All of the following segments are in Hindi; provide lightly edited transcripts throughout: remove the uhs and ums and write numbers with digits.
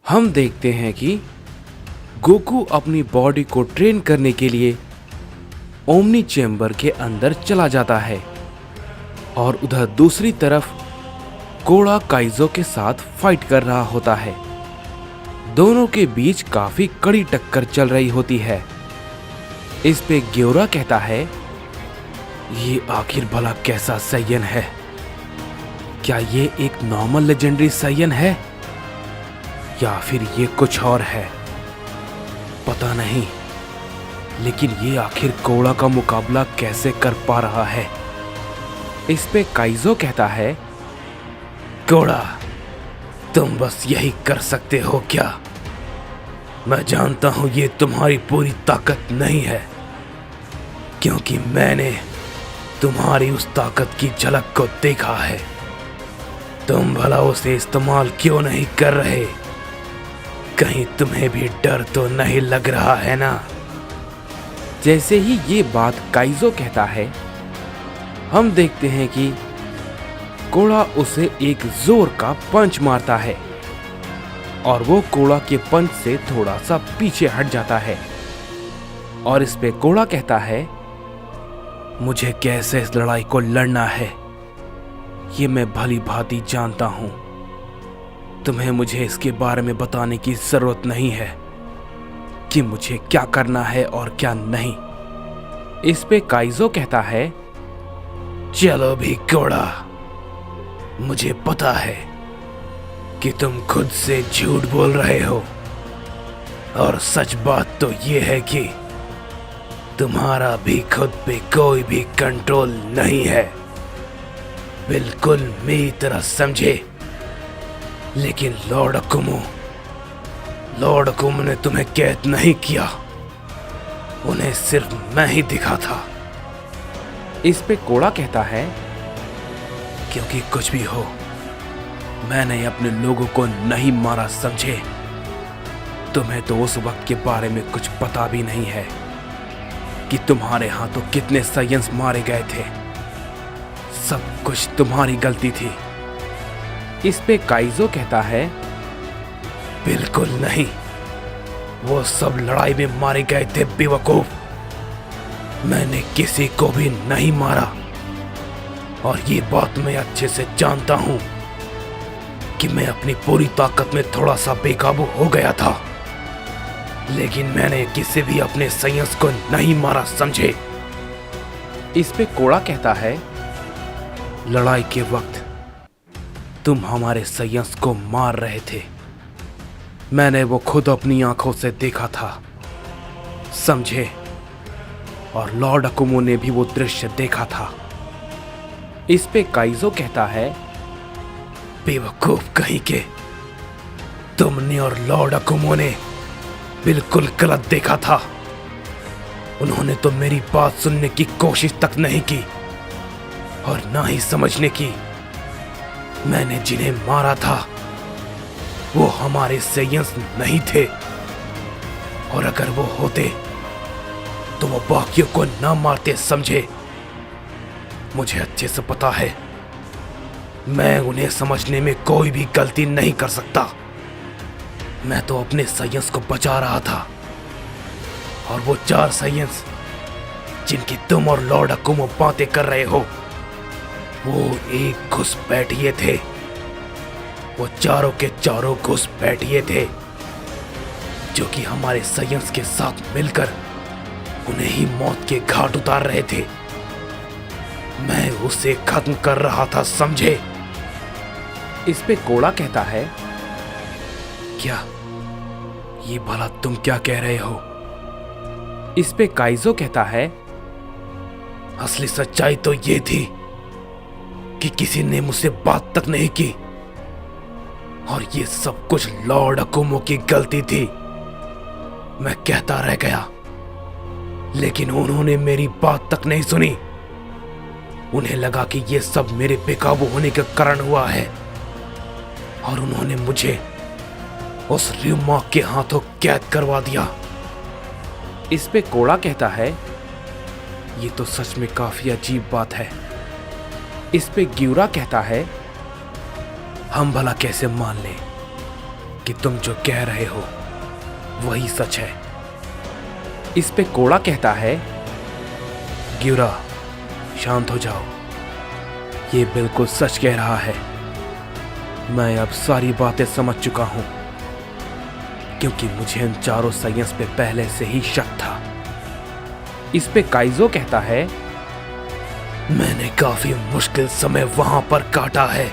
हम देखते हैं कि गोकू अपनी बॉडी को ट्रेन करने के लिए ओमनी चेम्बर के अंदर चला जाता है और उधर दूसरी तरफ कोड़ा काइजो के साथ फाइट कर रहा होता है। दोनों के बीच काफी कड़ी टक्कर चल रही होती है। इस पे ग्योरा कहता है, ये आखिर भला कैसा साइयन है? क्या ये एक नॉर्मल लेजेंडरी साइयन है या फिर ये कुछ और है? पता नहीं, लेकिन ये आखिर कोड़ा का मुकाबला कैसे कर पा रहा है? इस पे काइजो कहता है, कोड़ा, तुम बस यही कर सकते हो क्या? मैं जानता हूं ये तुम्हारी पूरी ताकत नहीं है, क्योंकि मैंने तुम्हारी उस ताकत की झलक को देखा है। तुम भला उसे इस्तेमाल क्यों नहीं कर रहे? कहीं तुम्हें भी डर तो नहीं लग रहा है ना? जैसे ही ये बात काइजो कहता है, हम देखते हैं कि कोड़ा उसे एक जोर का पंच मारता है और वो कोड़ा के पंच से थोड़ा सा पीछे हट जाता है। और इस पे कोड़ा कहता है, मुझे कैसे इस लड़ाई को लड़ना है ये मैं भली भांति जानता हूं। तुम्हें मुझे इसके बारे में बताने की जरूरत नहीं है कि मुझे क्या करना है और क्या नहीं। इस पे काइजो कहता है, चलो भी कोड़ा, मुझे पता है कि तुम खुद से झूठ बोल रहे हो और सच बात तो ये है कि तुम्हारा भी खुद पे कोई भी कंट्रोल नहीं है, बिल्कुल मेरी तरह समझे। लेकिन लॉर्ड अकुमो ने तुम्हें कैद नहीं किया, उन्हें सिर्फ मैं ही दिखा था। इस पे कोड़ा कहता है, क्योंकि कुछ भी हो, मैंने अपने लोगों को नहीं मारा, समझे? तुम्हें तो उस वक्त के बारे में कुछ पता भी नहीं है कि तुम्हारे हाथों कितने साइयंस मारे गए थे। सब कुछ तुम्हारी गलती थी। इस पे काइजो कहता है, बिल्कुल नहीं, वो सब लड़ाई में मारे गए थे बेवकूफ। मैंने किसी को भी नहीं मारा और ये बात मैं अच्छे से जानता हूं कि मैं अपनी पूरी ताकत में थोड़ा सा बेकाबू हो गया था, लेकिन मैंने किसी भी अपने साइयंस को नहीं मारा, समझे? इस पे कोड़ा कहता है, लड़ाई के वक्त तुम हमारे साइयंस को मार रहे थे, मैंने वो खुद अपनी आंखों से देखा था, समझे? और लॉर्ड अकुमो ने भी वो दृश्य देखा था। इस पे काइजो कहता है, बेवकूफ कहीं के, तुमने और लॉर्ड अकुमो ने बिल्कुल गलत देखा था। उन्होंने तो मेरी बात सुनने की कोशिश तक नहीं की और ना ही समझने की। मैंने जिन्हें मारा था वो हमारे साइयंस नहीं थे, और अगर वो होते तो वो बाकियों को ना मारते, समझे? मुझे अच्छे से पता है मैं उन्हें समझने में कोई भी गलती नहीं कर सकता। मैं तो अपने साइयंस को बचा रहा था, और वो 4 साइयंस जिनकी तुम और लॉर्ड अकुमो बातें कर रहे हो, वो एक घुसपैठिए थे। वो चारों के चारों घुसपैठिए थे जो कि हमारे साइयंस के साथ मिलकर उन्हें ही मौत के घाट उतार रहे थे। मैं उसे खत्म कर रहा था, समझे? इस पे कोड़ा कहता है, क्या ये भला तुम क्या कह रहे हो? इस पे काइजो कहता है, असली सच्चाई तो ये थी कि किसी ने मुझसे बात तक नहीं की, और ये सब कुछ लॉर्ड अकुमो की गलती थी। मैं कहता रह गया, लेकिन उन्होंने मेरी बात तक नहीं सुनी। उन्हें लगा कि ये सब मेरे बेकाबू होने के कारण हुआ है, और उन्होंने मुझे उस र्यूमा के हाथों कैद करवा दिया। इस पे कोड़ा कहता है, ये तो सच में काफी अजीब बात है। इस पे ग्यूरा कहता है, हम भला कैसे मान लें कि तुम जो कह रहे हो वही सच है। इस पे कोड़ा कहता है, ग्यूरा शांत हो जाओ, ये बिल्कुल सच कह रहा है। मैं अब सारी बातें समझ चुका हूं, क्योंकि मुझे इन चारों साइंस पे पहले से ही शक था। इस पे काइजो कहता है, मैंने काफी मुश्किल समय वहां पर काटा है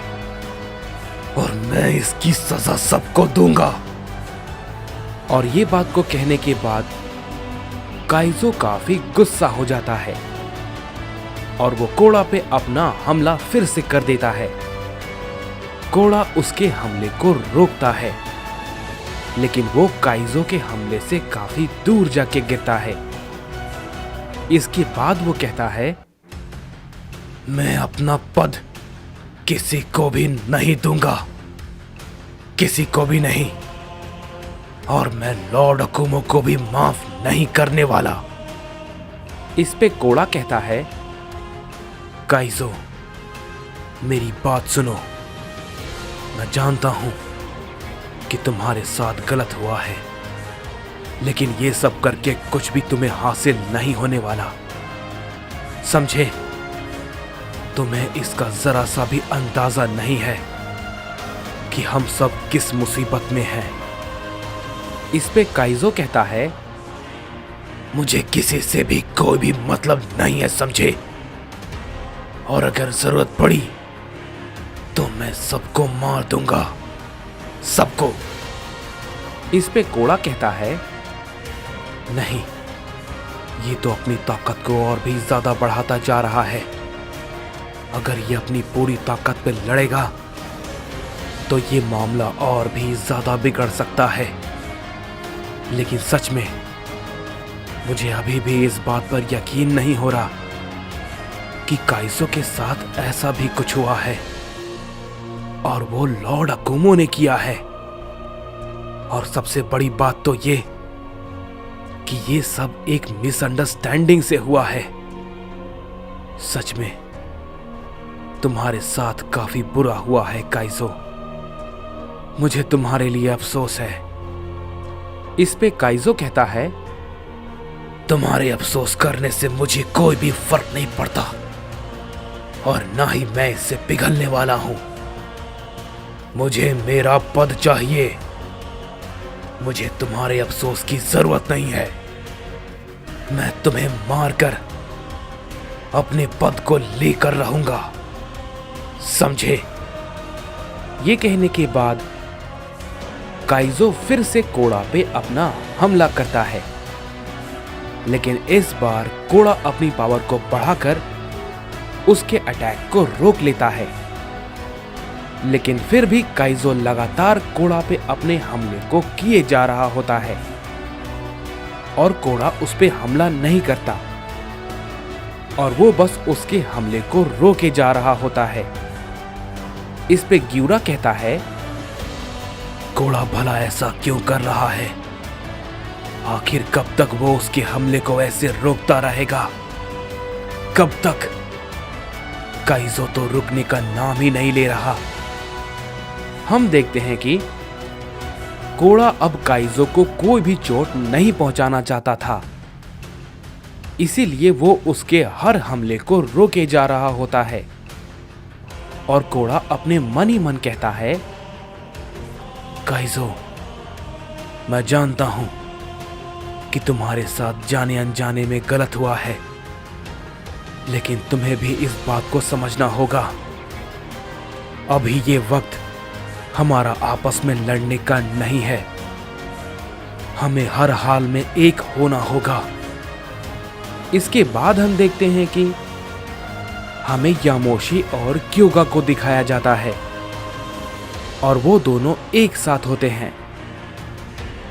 और मैं इसकी सजा सबको दूंगा। और ये बात को कहने के बाद काइजो काफी गुस्सा हो जाता है और वो कोड़ा पे अपना हमला फिर से कर देता है। कोड़ा उसके हमले को रोकता है, लेकिन वो काइजो के हमले से काफी दूर जाके गिरता है। इसके बाद वो कहता है, मैं अपना पद किसी को भी नहीं दूंगा, किसी को भी नहीं, और मैं लॉर्ड अकुमो को भी माफ नहीं करने वाला। इस पे कोड़ा कहता है, काइजो मेरी बात सुनो, मैं जानता हूं कि तुम्हारे साथ गलत हुआ है, लेकिन ये सब करके कुछ भी तुम्हें हासिल नहीं होने वाला, समझे? तुम्हें इसका जरा सा भी अंदाजा नहीं है कि हम सब किस मुसीबत में हैं। इस पे काइजो कहता है, मुझे किसी से भी कोई भी मतलब नहीं है, समझे? और अगर जरूरत पड़ी तो मैं सबको मार दूंगा, सबको। इस पे कोड़ा कहता है, नहीं, ये तो अपनी ताकत को और भी ज्यादा बढ़ाता जा रहा है। अगर ये अपनी पूरी ताकत पे लड़ेगा तो ये मामला और भी ज्यादा बिगड़ सकता है। लेकिन सच में मुझे अभी भी इस बात पर यकीन नहीं हो रहा कि काइजो के साथ ऐसा भी कुछ हुआ है और वो लॉर्ड अकुमो ने किया है। और सबसे बड़ी बात तो ये कि ये सब एक मिसअंडरस्टैंडिंग से हुआ है। सच में तुम्हारे साथ काफी बुरा हुआ है काइजो, मुझे तुम्हारे लिए अफसोस है। इस पे काइजो कहता है, तुम्हारे अफसोस करने से मुझे कोई भी फर्क नहीं पड़ता और ना ही मैं इससे पिघलने वाला हूं। मुझे मेरा पद चाहिए, मुझे तुम्हारे अफसोस की जरूरत नहीं है। मैं तुम्हें मारकर अपने पद को लेकर रहूंगा, समझे? ये कहने के बाद काइजो फिर से कोड़ा पे अपना हमला करता है, लेकिन इस बार कोड़ा अपनी पावर को बढ़ाकर उसके अटैक को रोक लेता है। लेकिन फिर भी काइजो लगातार कोड़ा पे अपने हमले को किए जा रहा होता है और कोड़ा उस पे हमला नहीं करता और वो बस उसके हमले को रोके जा रहा होता है। इस पे ग्यूरा कहता है, कोड़ा भला ऐसा क्यों कर रहा है? आखिर कब तक वो उसके हमले को ऐसे रोकता रहेगा? कब तक? काइजो तो रुकने का नाम ही नहीं ले रहा। हम देखते हैं कि कोड़ा अब काइजो को कोई भी चोट नहीं पहुंचाना चाहता था, इसीलिए वो उसके हर हमले को रोके जा रहा होता है। और कोड़ा अपने मन ही मन कहता है, काइजो मैं जानता हूं कि तुम्हारे साथ जाने अनजाने में गलत हुआ है, लेकिन तुम्हें भी इस बात को समझना होगा, अभी ये वक्त हमारा आपस में लड़ने का नहीं है। हमें हर हाल में एक होना होगा। इसके बाद हम देखते हैं कि हमें यामोशी और क्योगा को दिखाया जाता है और वो दोनों एक साथ होते हैं।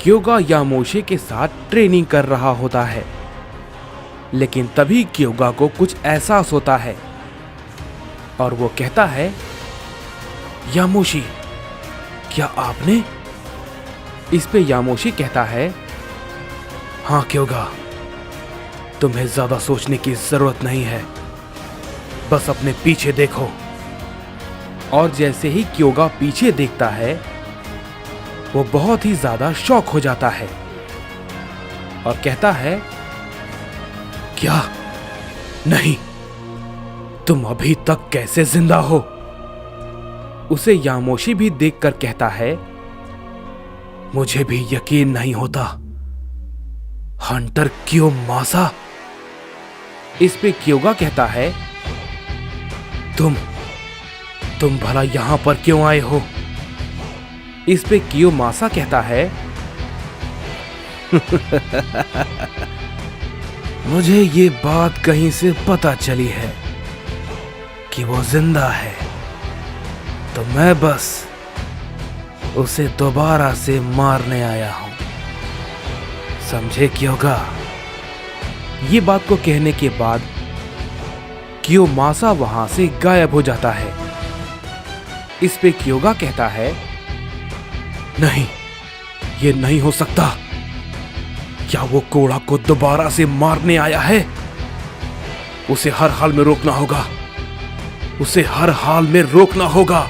क्योगा यामोशी के साथ ट्रेनिंग कर रहा होता है, लेकिन तभी क्योगा को कुछ एहसास होता है और वो कहता है, यामोशी क्या आपने? इस पे यामोशी कहता है, हाँ क्योगा, तुम्हें ज्यादा सोचने की जरूरत नहीं है, बस अपने पीछे देखो। और जैसे ही क्योगा पीछे देखता है वो बहुत ही ज्यादा शॉक हो जाता है और कहता है, क्या? नहीं, तुम अभी तक कैसे जिंदा हो? उसे यामोशी भी देखकर कहता है, मुझे भी यकीन नहीं होता। हंटर कियोमासा? इस पे क्योगा कहता है, तुम भला यहां पर क्यों आए हो? इस पे कियोमासा कहता है, मुझे ये बात कहीं से पता चली है कि वो जिंदा है, तो मैं बस उसे दोबारा से मारने आया हूं। समझे क्योगा? ये बात को कहने के बाद कियोमासा वहां से गायब हो जाता है। इस पे क्योगा कहता है, नहीं, ये नहीं हो सकता। क्या वो कोड़ा को दोबारा से मारने आया है? उसे हर हाल में रोकना होगा। उसे हर हाल में रोकना होगा।